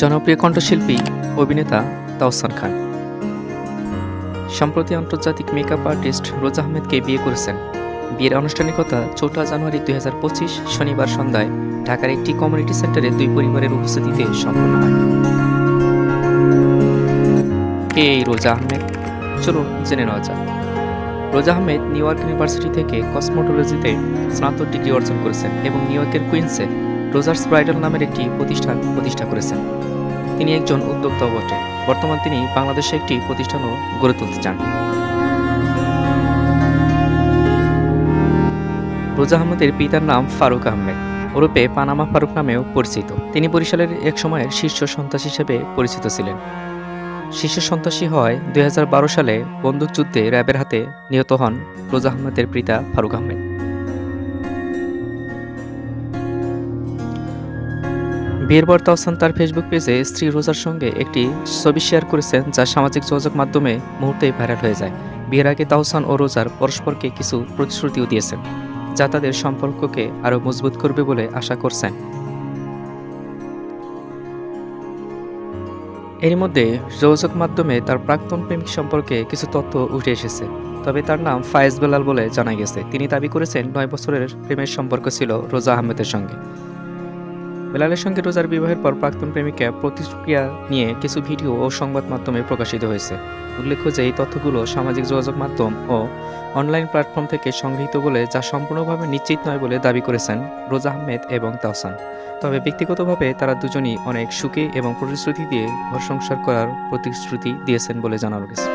জনপ্রিয় কণ্ঠশিল্পী অভিনেতা তাওসান খান সম্প্রতি আন্তর্জাতিক মেকআপ আর্টিস্ট রোজা আহমেদকে বিয়ে করেছেন। বিয়ের আনুষ্ঠানিকতা ৪ জানুয়ারি ২০২৫ শনিবার সন্ধ্যায় ঢাকার একটি কমিউনিটি সেন্টারে দুই পরিবারের উপস্থিতিতে সম্পন্ন হয়। কে এই রোজা আহমেদ? চলুন জেনে নেওয়া যাক। রোজা আহমেদ নিউ ইয়র্ক ইউনিভার্সিটি থেকে কসমোটোলজিতে স্নাতক ডিগ্রি অর্জন করেছেন এবং নিউ ইয়র্কের কুইন্সে রোজার্স ব্রাইডাল নামের একটি প্রতিষ্ঠান প্রতিষ্ঠা করেছেন। তিনি একজন উদ্যোক্তাও বটে। বর্তমানে তিনি বাংলাদেশে একটি প্রতিষ্ঠানও গড়ে তুলতে চান। রোজা আহমেদের পিতার নাম ফারুক আহমেদ, ওরূপে পানামা ফারুক নামেও পরিচিত। তিনি বরিশালের এক সময়ের শীর্ষ সন্ত্রাসী হিসেবে পরিচিত ছিলেন। শীর্ষ সন্ত্রাসী হওয়ায় ২০১২ সালে বন্দুকযুদ্ধে র্যাবের হাতে নিহত হন রোজা আহমেদের পিতা ফারুক আহমেদ। বিয়ের পর তাওসান তার ফেসবুক পেজে স্ত্রী রোজার সঙ্গে একটি ছবি শেয়ার করেছেন, যা সামাজিক যোগাযোগ মাধ্যমে মুহূর্তেই ভাইরাল হয়ে যায়। বিয়ের আগে তাওসান ও রোজার পরস্পরকে কিছু প্রতিশ্রুতিও দিয়েছেন, যা তাদের সম্পর্ককে আরও মজবুত করবে বলে আশা করছেন। এর মধ্যে যোগাযোগ মাধ্যমে তার প্রাক্তন প্রেমিক সম্পর্কে কিছু তথ্য উঠে এসেছে। তবে তার নাম ফায়েজ বেলাল বলে জানা গেছে। তিনি দাবি করেছেন ৯ বছরের প্রেমের সম্পর্ক ছিল রোজা আহমেদের সঙ্গে। বেলালের সঙ্গে রোজার বিবাহের পর প্রাক্তন প্রেমিকা প্রতিক্রিয়া নিয়ে কিছু ভিডিও ও সংবাদ মাধ্যমে প্রকাশিত হয়েছে। উল্লেখ্য যে এই তথ্যগুলো সামাজিক যোগাযোগ মাধ্যম ও অনলাইন প্ল্যাটফর্ম থেকে সংগৃহীত বলে, যা সম্পূর্ণভাবে নিশ্চিত নয় বলে দাবি করেছেন রোজা আহমেদ এবং তাওসান। তবে ব্যক্তিগতভাবে তারা দুজনই অনেক সুখে এবং প্রতিশ্রুতি দিয়ে ঘর সংসার করার প্রতিশ্রুতি দিয়েছেন বলে জানা গেছে।